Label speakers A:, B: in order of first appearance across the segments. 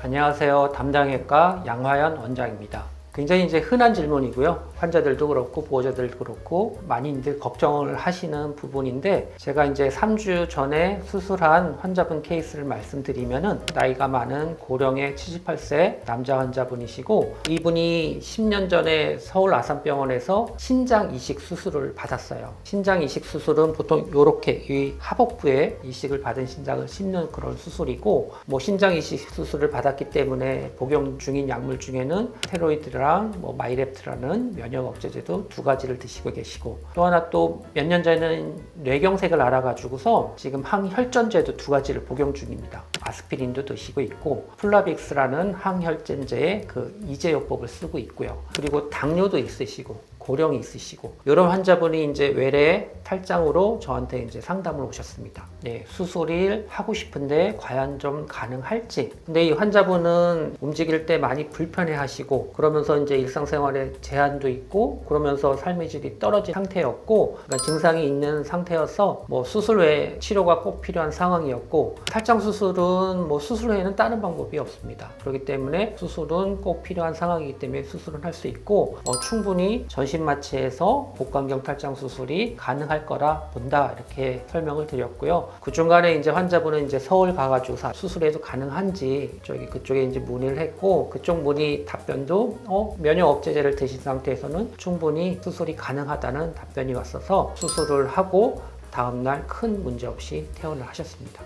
A: 안녕하세요. 담당외과 양화연 원장입니다. 굉장히 흔한 질문이고요. 환자들도 그렇고 보호자들도 그렇고 많이들 걱정을 하시는 부분인데, 제가 3주 전에 수술한 환자분 케이스를 말씀드리면은 나이가 많은 고령의 78세 남자 환자분이시고, 이분이 10년 전에 서울 아산병원에서 신장 이식 수술을 받았어요. 신장 이식 수술은 보통 이렇게 이 하복부에 이식을 받은 신장을 심는 그런 수술이고, 신장 이식 수술을 받았기 때문에 복용 중인 약물 중에는 스테로이드랑 마이렙트라는 면역 억제제도 2가지를 드시고 계시고, 또 하나 또 몇 년 전에는 뇌경색을 알아가지고서 지금 항혈전제도 2가지를 복용 중입니다. 아스피린도 드시고 있고, 플라빅스라는 항혈전제의 그 이제요법을 쓰고 있고요. 그리고 당뇨도 있으시고 고령이 있으시고, 이런 환자분이 외래 탈장으로 저한테 상담을 오셨습니다. 네, 수술을 하고 싶은데 과연 좀 가능할지. 근데 이 환자분은 움직일 때 많이 불편해 하시고, 그러면서 일상생활에 제한도 있고, 그러면서 삶의 질이 떨어진 상태였고, 그러니까 증상이 있는 상태여서 수술 외에 치료가 꼭 필요한 상황이었고, 탈장 수술은 수술 외에는 다른 방법이 없습니다. 그렇기 때문에 수술은 꼭 필요한 상황이기 때문에 수술은 할 수 있고, 충분히 전신마취에서 복강경 탈장 수술이 가능할 거라 본다, 이렇게 설명을 드렸고요. 그 중간에 환자분은 서울 가가지고 수술해도 가능한지 그쪽에 문의를 했고, 그쪽 문의 답변도 면역 억제제를 드신 상태에서는 충분히 수술이 가능하다는 답변이 왔어서 수술을 하고 다음날 큰 문제 없이 퇴원을 하셨습니다.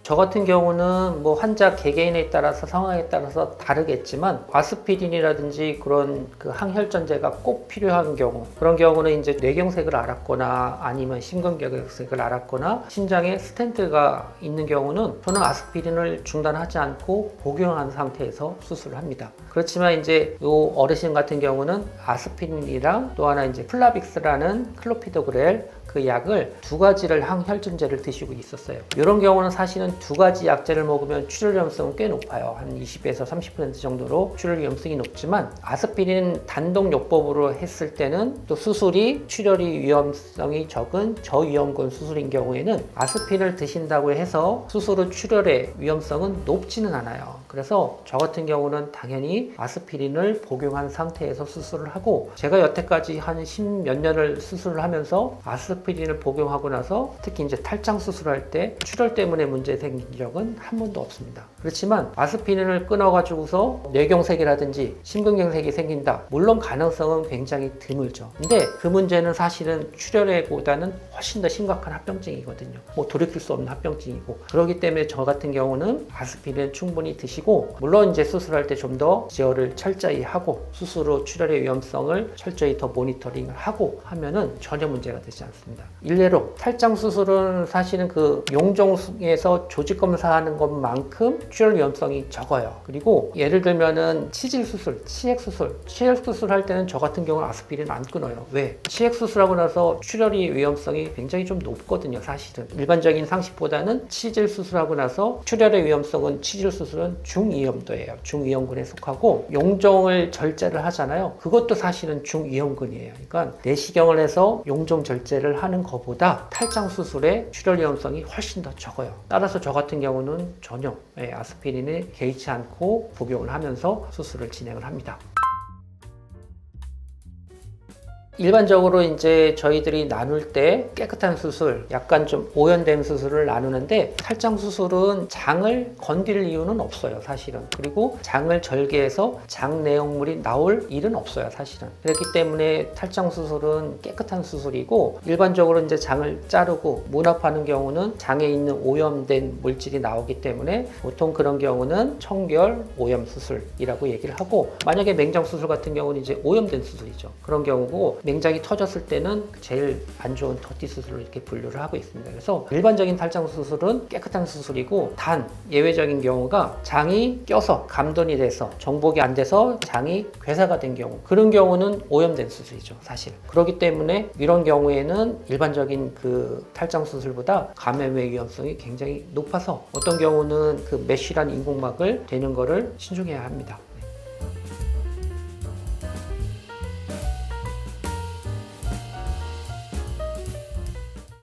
A: 저 같은 경우는 환자 개개인에 따라서 상황에 따라서 다르겠지만, 아스피린이라든지 그런 그 항혈전제가 꼭 필요한 경우, 그런 경우는 뇌경색을 앓았거나 아니면 심근경색을 앓았거나 신장에 스텐트가 있는 경우는 저는 아스피린을 중단하지 않고 복용한 상태에서 수술을 합니다. 그렇지만 요 어르신 같은 경우는 아스피린이랑 또 하나 플라빅스라는 클로피도그렐 그 약을 2가지를 항혈전제를 드시고 있었어요. 이런 경우는 사실은 2가지 약제를 먹으면 출혈 위험성은 꽤 높아요. 한 20에서 30% 정도로 출혈 위험성이 높지만, 아스피린 단독 요법으로 했을 때는 또 수술이 출혈이 위험성이 적은 저위험군 수술인 경우에는 아스피린을 드신다고 해서 수술 후 출혈의 위험성은 높지는 않아요. 그래서 저 같은 경우는 당연히 아스피린을 복용한 상태에서 수술을 하고, 제가 여태까지 한 10몇 년을 수술을 하면서 아스피린을 복용하고 나서 특히 탈장 수술할 때 출혈 때문에 문제 생긴 적은 한 번도 없습니다. 그렇지만 아스피린을 끊어가지고서 뇌경색이라든지 심근경색이 생긴다, 물론 가능성은 굉장히 드물죠. 근데 그 문제는 사실은 출혈보다는 훨씬 더 심각한 합병증이거든요. 돌이킬 수 없는 합병증이고, 그렇기 때문에 저 같은 경우는 아스피린 충분히 드시고, 물론 수술할 때 좀 더 제어를 철저히 하고 수술 후 출혈의 위험성을 철저히 더 모니터링을 하고 하면은 전혀 문제가 되지 않습니다. 일례로 탈장 수술은 사실은 그 용종에서 조직 검사하는 것만큼 출혈 위험성이 적어요. 그리고 예를 들면은 치질 수술, 치액 수술 할 때는 저 같은 경우는 아스피린 안 끊어요. 왜? 치액 수술하고 나서 출혈이 위험성이 굉장히 좀 높거든요. 사실은 일반적인 상식보다는 치질 수술하고 나서 출혈의 위험성은, 치질 수술은 중위험도예요. 중위험군에 속하고, 용종을 절제를 하잖아요. 그것도 사실은 중위험군이에요. 그러니까 내시경을 해서 용종 절제를 하는 것보다 탈장 수술의 출혈 위험성이 훨씬 더 적어요. 따라서 저 같은 경우는 전혀 아스피린을 개의치 않고 복용을 하면서 수술을 진행을 합니다. 일반적으로 저희들이 나눌 때 깨끗한 수술, 약간 좀 오염된 수술을 나누는데, 탈장 수술은 장을 건드릴 이유는 없어요, 사실은. 그리고 장을 절개해서 장 내용물이 나올 일은 없어요, 사실은. 그렇기 때문에 탈장 수술은 깨끗한 수술이고, 일반적으로 장을 자르고 문합하는 경우는 장에 있는 오염된 물질이 나오기 때문에 보통 그런 경우는 청결 오염 수술이라고 얘기를 하고, 만약에 맹장 수술 같은 경우는 오염된 수술이죠. 그런 경우고, 맹장이 터졌을 때는 제일 안 좋은 더티 수술로 이렇게 분류를 하고 있습니다. 그래서 일반적인 탈장 수술은 깨끗한 수술이고, 단 예외적인 경우가 장이 껴서 감돈이 돼서 정복이 안 돼서 장이 괴사가 된 경우, 그런 경우는 오염된 수술이죠, 사실. 그렇기 때문에 이런 경우에는 일반적인 그 탈장 수술보다 감염의 위험성이 굉장히 높아서 어떤 경우는 그 메쉬란 인공막을 대는 거를 신중해야 합니다.